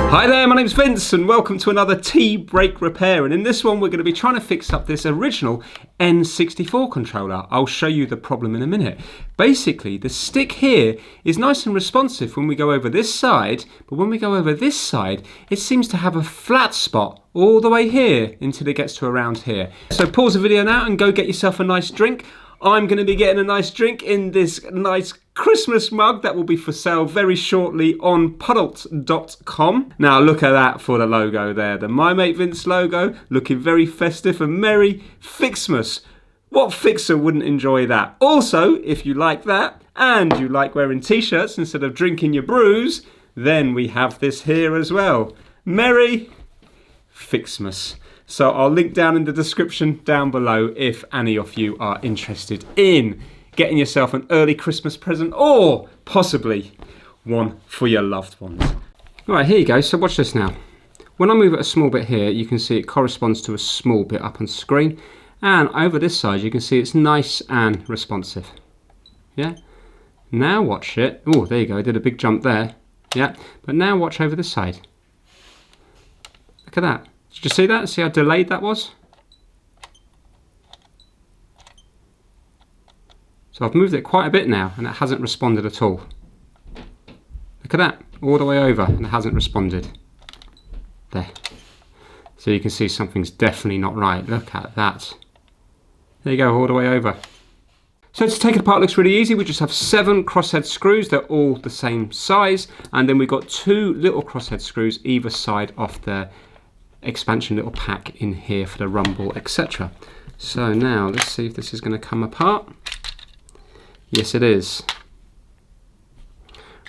Hi there, my name's Vince and welcome to another tea break repair, and in this one we're going to be trying to fix up this original N64 controller. I'll show you the problem in a minute. Basically the stick here is nice and responsive when we go over this side, but when we go over this side it seems to have a flat spot all the way here until it gets to around here. So pause the video now and go get yourself a nice drink. I'm going to be getting a nice drink in this nice Christmas mug that will be for sale very shortly on puddles.com. Now look at that for the logo there, the My Mate Vince logo, looking very festive and merry. Fixmas. What fixer wouldn't enjoy that? Also, if you like that and you like wearing t-shirts instead of drinking your brews, then we have this here as well. Merry Fixmas. So I'll link down in the description down below if any of you are interested in getting yourself an early Christmas present or possibly one for your loved ones. Right, here you go. So watch this now. When I move it a small bit here, you can see it corresponds to a small bit up on screen. And over this side, you can see it's nice and responsive. Yeah. Now watch it. Oh, there you go. I did a big jump there. Yeah. But now watch over this side. Look at that. Did you see that? See how delayed that was? So I've moved it quite a bit now and it hasn't responded at all. Look at that, all the way over and it hasn't responded. There. So you can see something's definitely not right. Look at that. There you go, all the way over. So to take it apart looks really easy. We just have 7 crosshead screws. They're all the same size. And then we've got 2 little crosshead screws either side of the expansion little pack in here for the rumble, etc. So now let's see if this is going to come apart. Yes, it is.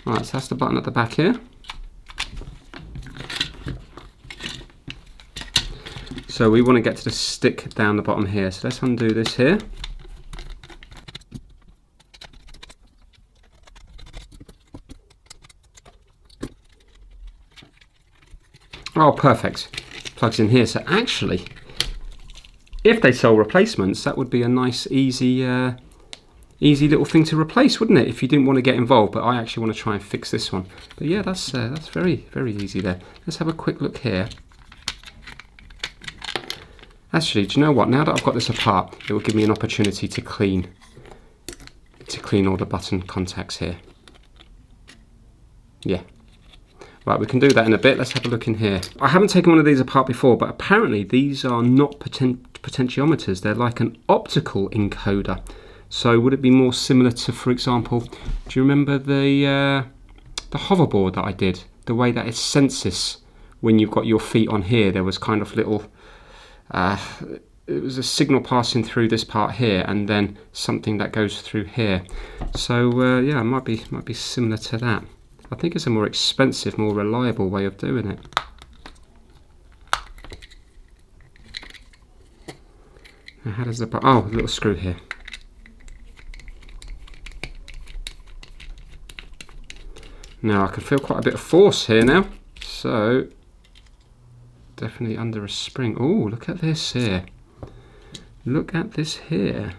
Right, so that's the button at the back here. So we want to get to the stick down the bottom here. So let's undo this here. Oh, perfect. Plugs in here. So actually, if they sell replacements, that would be a nice, easy little thing to replace, wouldn't it? If you didn't want to get involved, but I actually want to try and fix this one. But yeah, that's very, very easy there. Let's have a quick look here. Actually, do you know what? Now that I've got this apart, it will give me an opportunity to clean all the button contacts here. Yeah. Right, we can do that in a bit. Let's have a look in here. I haven't taken one of these apart before, but apparently these are not potentiometers. They're like an optical encoder. So would it be more similar to, for example, do you remember the hoverboard that I did? The way that it senses when you've got your feet on here. There was kind of little, it was a signal passing through this part here, and then something that goes through here. So yeah, it might be similar to that. I think it's a more expensive, more reliable way of doing it. Now how does the, oh, a little screw here. Now I can feel quite a bit of force here now, so definitely under a spring. Oh, look at this here. Look at this here.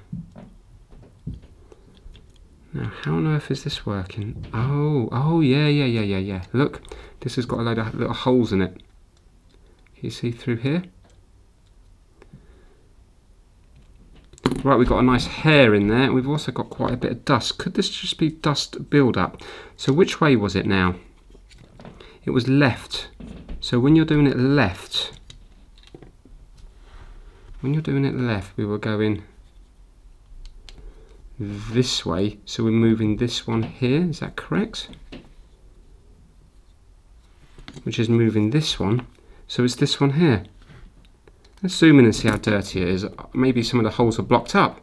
Now, how on earth is this working? Oh, yeah. Look, this has got a load of little holes in it. Can you see through here? Right, we've got a nice hair in there. We've also got quite a bit of dust. Could this just be dust build-up? So which way was it now? It was left. So when you're doing it left, we were going this way, so we're moving this one here, is that correct? Which is moving this one, so it's this one here. Let's zoom in and see how dirty it is. Maybe some of the holes are blocked up.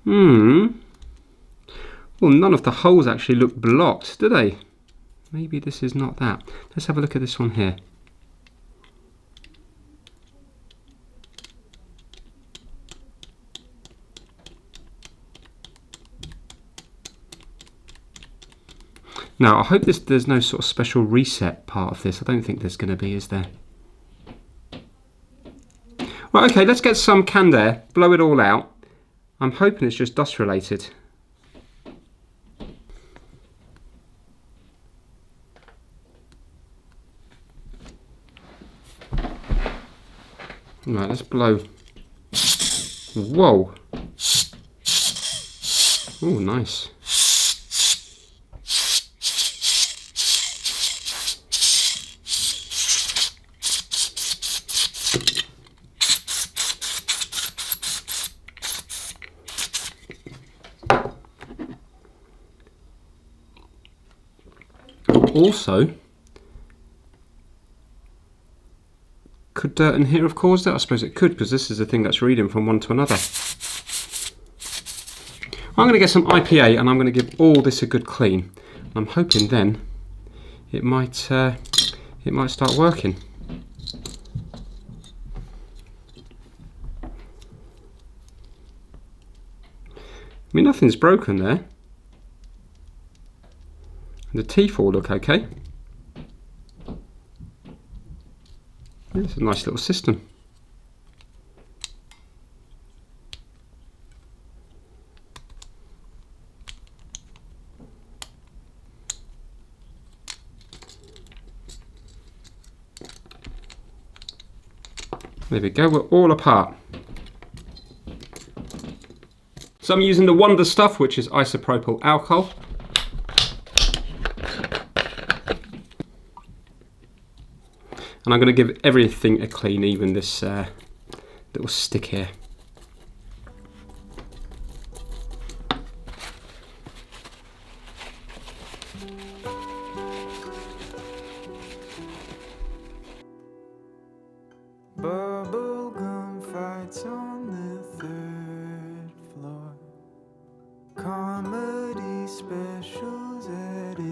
Well, none of the holes actually look blocked, do they? Maybe this is not that. Let's have a look at this one here. Now, I hope there's no sort of special reset part of this. I don't think there's going to be, is there? Right, okay, let's get some canned air, blow it all out. I'm hoping it's just dust related. Right, let's blow. Whoa. Oh, nice. Also, could dirt in here have caused it? I suppose it could, because this is the thing that's reading from one to another. I'm going to get some IPA and I'm going to give all this a good clean. I'm hoping then it might start working. I mean, nothing's broken there. The teeth all look okay. It's a nice little system. There we go, we're all apart. So I'm using the Wonder stuff, which is isopropyl alcohol. And I'm going to give everything a clean, even this little stick here. Bubblegum fights on the third floor. Comedy specials at 8.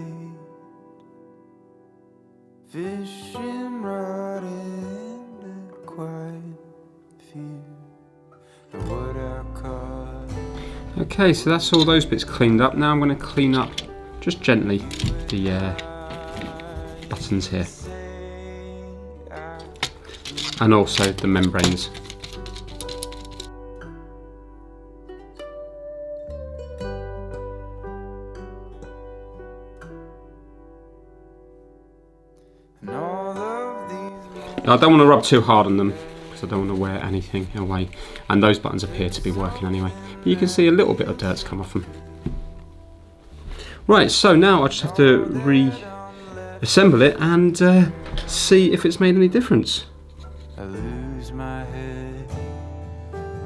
Fishing rod and a quiet few. The wood I caught. Okay, so that's all those bits cleaned up. Now I'm going to clean up, just gently, the buttons here. And also the membranes. Now I don't want to rub too hard on them because I don't want to wear anything away. And those buttons appear to be working anyway. But you can see a little bit of dirt's come off them. Right, so now I just have to reassemble it and see if it's made any difference. I lose my head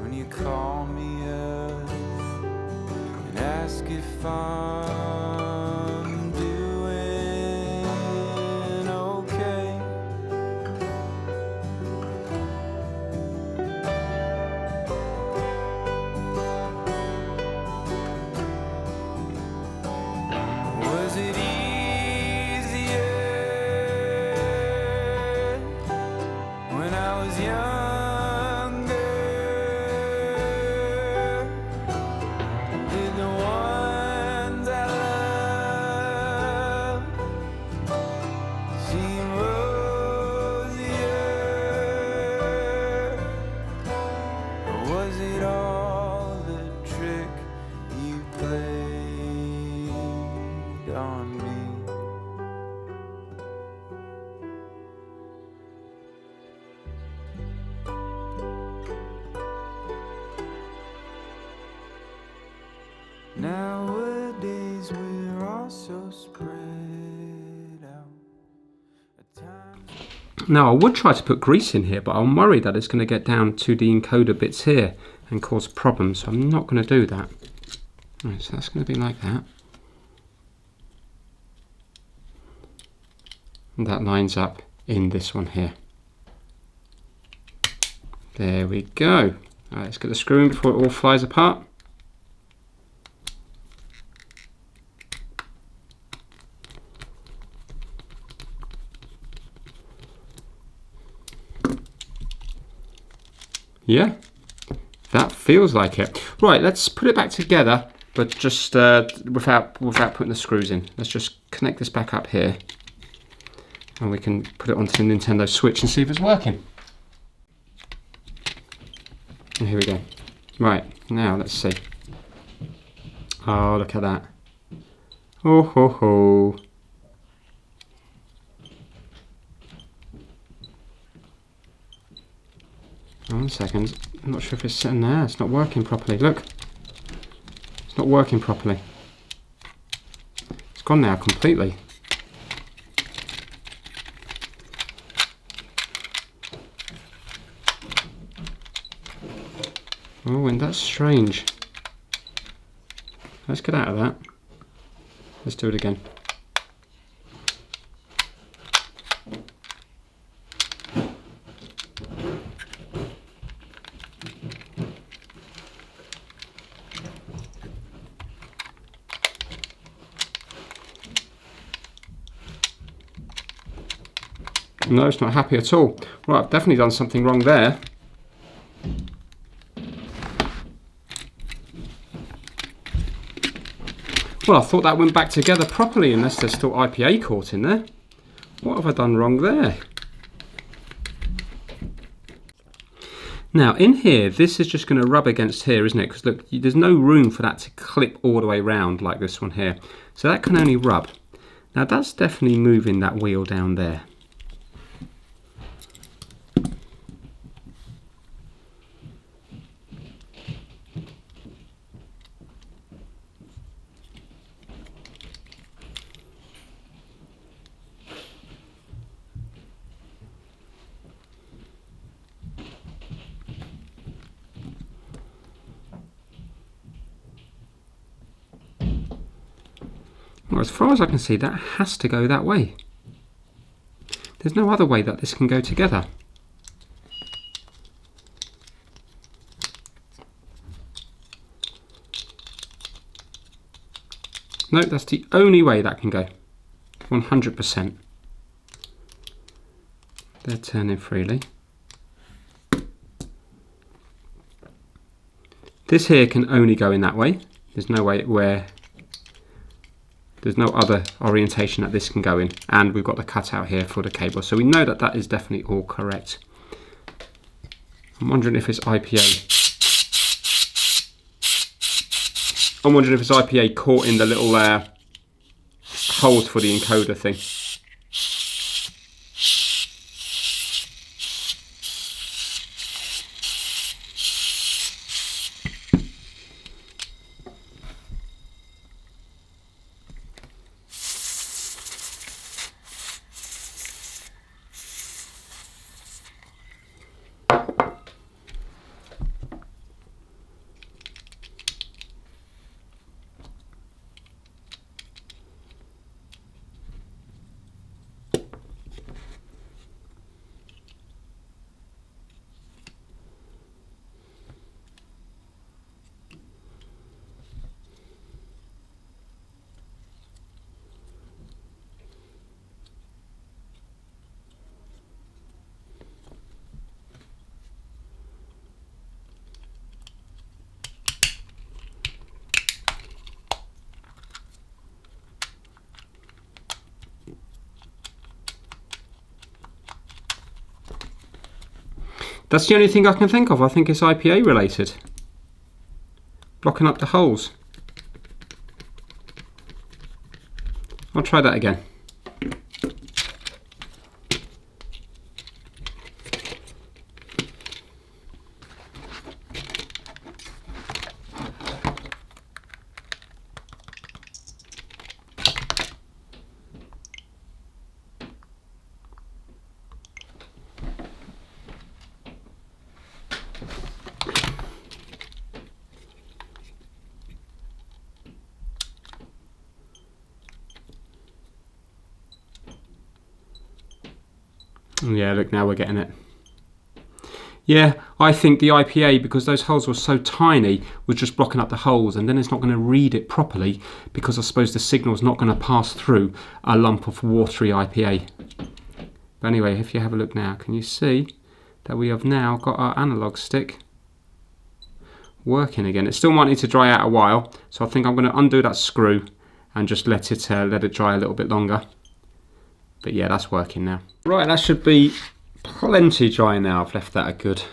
when you call me up and ask if I'm doing okay. Was it easier when I was younger? Did the ones I love seem rosier? Or was it all the trick you played on me? Nowadays we're all so spread out. At times Now I would try to put grease in here, but I'm worried that it's going to get down to the encoder bits here and cause problems, so I'm not going to do that. Right, so that's going to be like that. And that lines up in this one here. There we go. All right, let's get the screw in before it all flies apart. Yeah, that feels like it. Right, let's put it back together, but just without putting the screws in. Let's just connect this back up here and we can put it onto the Nintendo Switch and see if it's working. And here we go. Right, now let's see. Oh, look at that. Oh ho ho. 1 second. I'm not sure if it's sitting there. It's not working properly. Look. It's not working properly. It's gone now completely. Oh, and that's strange. Let's get out of that. Let's do it again. No, it's not happy at all. Right, I've definitely done something wrong there. Well, I thought that went back together properly, unless there's still IPA caught in there. What have I done wrong there? Now, in here, this is just going to rub against here, isn't it? Because look, there's no room for that to clip all the way around like this one here. So that can only rub. Now, that's definitely moving that wheel down there. Well, as far as I can see, that has to go that way. There's no other way that this can go together. No, that's the only way that can go. 100%. They're turning freely. This here can only go in that way. There's no way where... There's no other orientation that this can go in, and we've got the cutout here for the cable, so we know that that is definitely all correct. I'm wondering if it's IPA. I'm wondering if it's IPA caught in the little holes for the encoder thing. That's the only thing I can think of. I think it's IPA related. Blocking up the holes. I'll try that again. Yeah, look, now we're getting it. Yeah, I think the IPA, because those holes were so tiny, was just blocking up the holes, and then it's not going to read it properly, because I suppose the signal's not going to pass through a lump of watery IPA. But anyway, if you have a look now, can you see that we have now got our analog stick working again? It still might need to dry out a while, so I think I'm going to undo that screw and just let it dry a little bit longer. But yeah, that's working now. Right, that should be plenty dry now. I've left that a good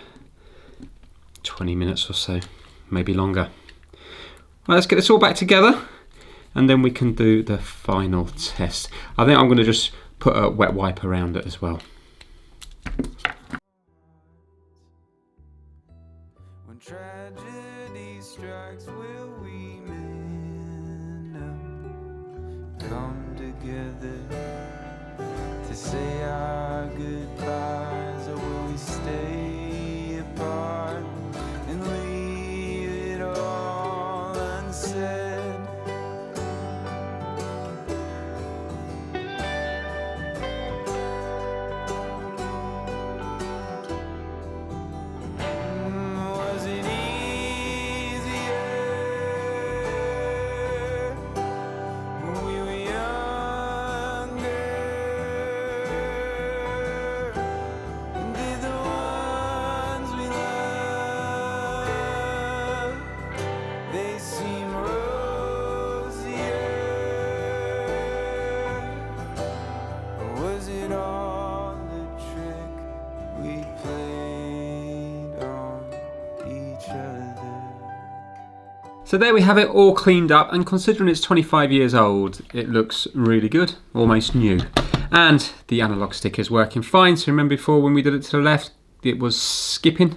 20 minutes or so, maybe longer. Right, let's get this all back together and then we can do the final test. I think I'm going to just put a wet wipe around it as well. When tragedy strikes, will we mend up, come together to say our goodbyes, or will we stay apart and leave it all unsaid? Was it easier when we were younger? Did the ones we love, they seem rosier? Or was it all a trick we played on each other? So there we have it all cleaned up, and considering it's 25 years old, it looks really good, almost new. And the analog stick is working fine. So remember before when we did it to the left, it was skipping.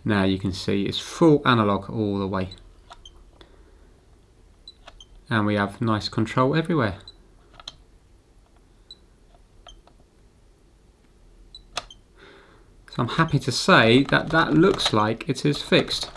Now you can see it's full analog all the way. And we have nice control everywhere. So I'm happy to say that that looks like it is fixed.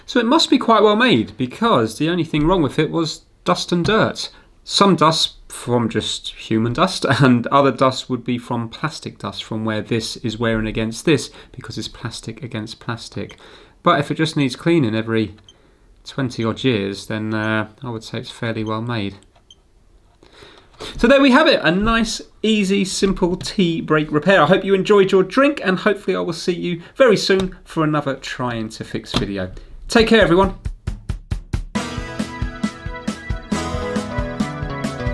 So it must be quite well made, because the only thing wrong with it was dust and dirt. Some dust from just human dust, and other dust would be from plastic dust, from where this is wearing against this, because it's plastic against plastic. But if it just needs cleaning every 20 odd years, then I would say it's fairly well made. So there we have it, a nice, easy, simple tea break repair. I hope you enjoyed your drink, and hopefully I will see you very soon for another trying to fix video. Take care, everyone.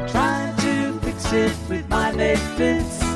Trying to fix it with my methods.